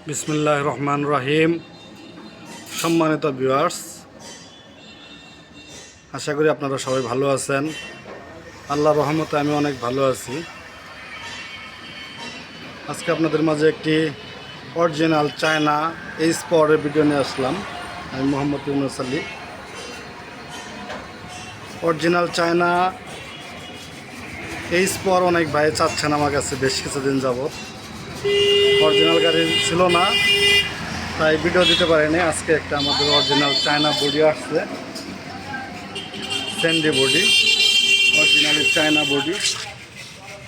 বিসমিল্লাহির রহমানির রহিম। সম্মানিত ভিউয়ার্স, আশা করি আপনারা সবাই ভালো আছেন। আল্লাহর রহমতে আমি অনেক ভালো আছি। আজকে আপনাদের মাঝে একটি অরিজিনাল চায়না স্পরের ভিডিও নিয়ে আসলাম। আমি মোহাম্মদ ইউনুস আলী। অরিজিনাল চায়না স্পর অনেক ভাই চাচ্ছেন আমার কাছে বেশ কিছুদিন যাবৎ। অরিজিনাল গাড়ি ছিল না, তাই ভিডিও দিতে পারিনি। আজকে একটা আমাদের অরিজিনাল চায়না বডি আসছে, Sandy body, originally China body.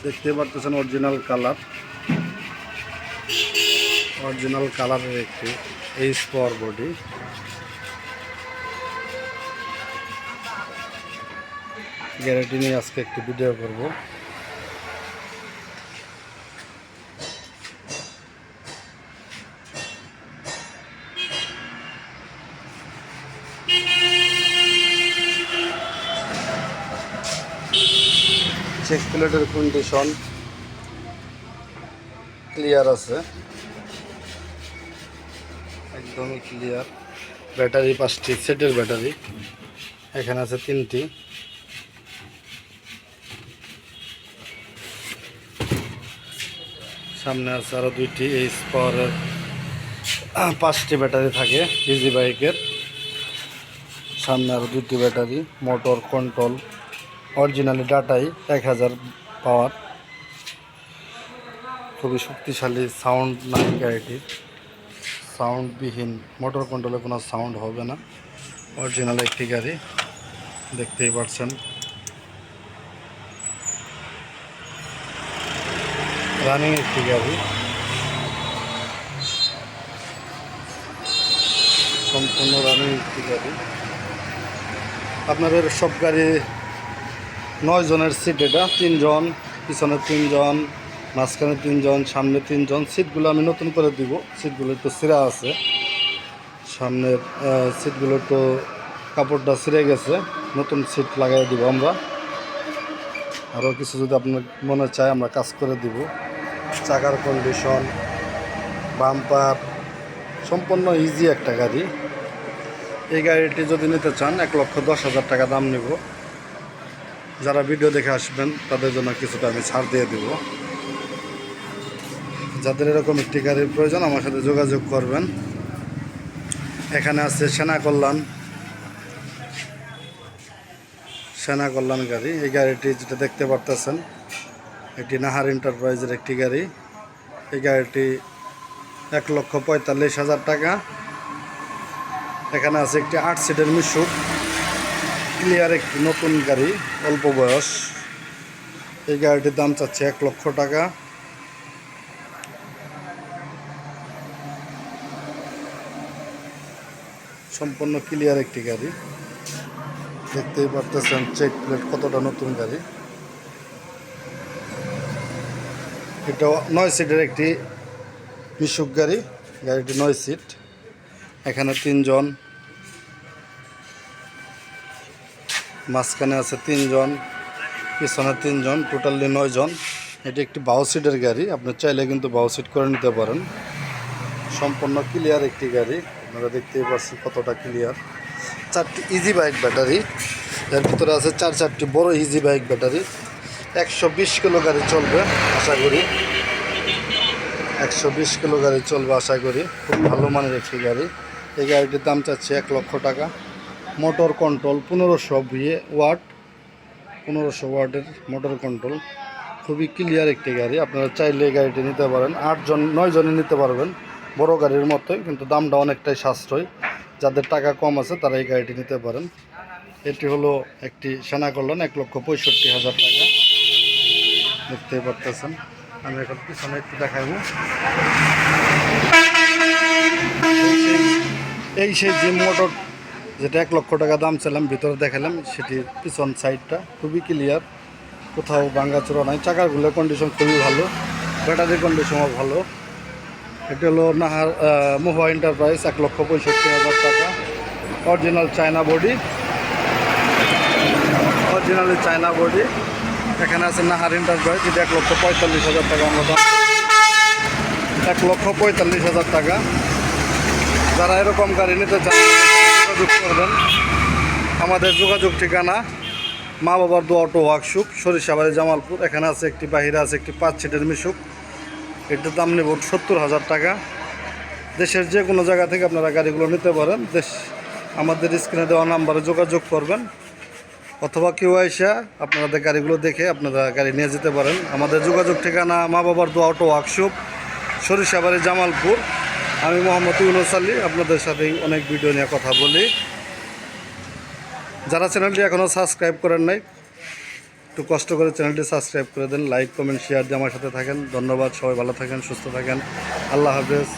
দেখতে পারতেছেন অরিজিনাল কালারের একটি স্পর বডি। গ্যারান্টি নিয়ে আজকে একটি ভিডিও করব। চেক প্লেটের কন্ডিশন ক্লিয়ার আছে, একদমই ক্লিয়ার। ব্যাটারি 5টি সেটের ব্যাটারি, এখানে আছে 3টি। সামনে আছে আরও 2টি। এই স্পরের 5টি ব্যাটারি থাকে ইজি বাইকের। সামনে আরও 2টি ব্যাটারি, মোটর কন্ট্রোল, অরিজিনালি ডাটাই 1000 পাওয়ার। খুবই শক্তিশালী সাউন্ড নাই গাড়িটির, সাউন্ডবিহীন, মোটর কন্ট্রোলে কোনো সাউন্ড হবে না। অরিজিনাল একটি গাড়ি, দেখতেই পাচ্ছেন। রানিং একটি গাড়ি, সম্পূর্ণ রানিং একটি গাড়ি। আপনাদের সব গাড়ি 9 জনের সিট, এটা 3 জন, পিছনে 3 জন, মাঝখানে 3 জন, সামনে 3 জন। সিটগুলো আমি নতুন করে দিব, সিটগুলো একটু ছিঁড়া আছে। সামনের সিটগুলো একটু কাপড়টা ছিঁড়ে গেছে, নতুন সিট লাগাই দিব আমরা। আরও কিছু যদি আপনার মনে চায় আমরা কাজ করে দিব। চাকার কন্ডিশন, বাম্পার, সম্পূর্ণ ইজি একটা গাড়ি। এই গাড়িটি যদি নিতে চান 1,10,000 টাকা দাম নেব। যারা ভিডিও দেখে আসবেন তাদের জন্য কিছুটা আমি ছাড় দিয়ে দেব। যাদের এরকম একটি গাড়ির প্রয়োজন আমার সাথে যোগাযোগ করবেন। এখানে আছে সেনা কল্যাণ গাড়ি। এই গাড়িটি যেটা দেখতে পারতেছেন এটি নাহার এন্টারপ্রাইজের একটি গাড়ি। এই গাড়িটি 1,45,000 টাকা। এখানে আছে একটি 8 সিটের মিশুক, ক্লিয়ার একটি নতুন গাড়ি, অল্প বয়স। এই গাড়িটির দাম চাচ্ছে 1 লক্ষ টাকা। সম্পূর্ণ ক্লিয়ার একটি গাড়ি, দেখতেই পারতেছেন চেক প্লেট কতটা নতুন গাড়ি। এটা 9 সিটের একটি মিশুক গাড়ি। গাড়িটি 9 সিট, এখানে 3 জন, মাঝখানে আছে 3 জন, পিছনে 3 জন, টোটালি 9 জন। এটি একটি 12 সিটের গাড়ি, আপনি চাইলে কিন্তু 12 সিট করে নিতে পারেন। সম্পূর্ণ ক্লিয়ার একটি গাড়ি, আপনারা দেখতেই পাচ্ছেন কতটা ক্লিয়ার। 4টি ইজি বাইক ব্যাটারি, এর ভিতরে আছে 4টি বড় ইজি বাইক ব্যাটারি। 120 কিলো গাড়ি চলবে আশা করি, 120 কিলো গাড়ি চলবে আশা করি। খুব ভালো মানের একটি গাড়ি। এই গাড়িটির দাম চাচ্ছে 1 লক্ষ টাকা। মোটর কন্ট্রোল 1500 ওয়াট, 1500 ওয়াটের মোটর কন্ট্রোল। খুবই ক্লিয়ার একটি গাড়ি, আপনারা চাইলে এই গাড়িটি নিতে পারেন। 8 জন 9 জনে নিতে পারবেন, বড় গাড়ির মতোই, কিন্তু দামটা অনেকটাই সাশ্রয়। যাদের টাকা কম আছে তারা এই গাড়িটি নিতে পারেন। এটি হলো একটি সেনা কল্যাণ, 1,65,000 টাকা। দেখতেই পারতেছেন। আমি এখন পিছনে একটু দেখাবো। এই সেই জিম মোটর যেটা 1 লক্ষ টাকা দাম ছিলাম, ভিতরে দেখালাম, সেটির পিছন সাইডটা খুবই ক্লিয়ার, কোথাও ভাঙাচোরা নাই। চাকাগুলোর কন্ডিশন খুবই ভালো, ব্যাটারির কন্ডিশনও ভালো। এটি হলো নাহার মহুয়া এন্টারপ্রাইজ, 1,65,000 টাকা। Original China body, originally China body. এখানে আছে নাহার এন্টারপ্রাইজ, যেটা 1,45,000 টাকা আমরা দাম। 1,45,000 টাকা। যারা এরকম গাড়ি নিতে চান যোগাযোগ করবেন। আমাদের যোগাযোগ ঠিকানা মা বাবার দোয়া অটো ওয়ার্কশপ, সরিষাবাড়ি, জামালপুর। এখানে আছে একটি, বাহিরে আছে একটি 5 সিটের মিশুক। এটার দাম নেব 70,000 টাকা। দেশের যে কোনো জায়গা থেকে আপনারা গাড়িগুলো নিতে পারেন। আমাদের স্ক্রিনে দেওয়া নাম্বারে যোগাযোগ করবেন, অথবা কেউ আইসা আপনাদের গাড়িগুলো দেখে আপনারা গাড়ি নিয়ে যেতে পারেন। আমাদের যোগাযোগ ঠিকানা মা বাবার দোয়া অটো ওয়ার্কশপ, সরিষাবাড়ি, জামালপুর। আমি মোহাম্মদ ইউনুস আলী, আপনাদের সাথে অনেক ভিডিও নিয়ে কথা বলি। যারা চ্যানেলটি এখনও সাবস্ক্রাইব করেন নাই, একটু কষ্ট করে চ্যানেলটি সাবস্ক্রাইব করে দেন, লাইক কমেন্ট শেয়ার দিয়ে আমার সাথে থাকেন। ধন্যবাদ, সবাই ভালো থাকেন, সুস্থ থাকেন, আল্লাহ হাফেজ।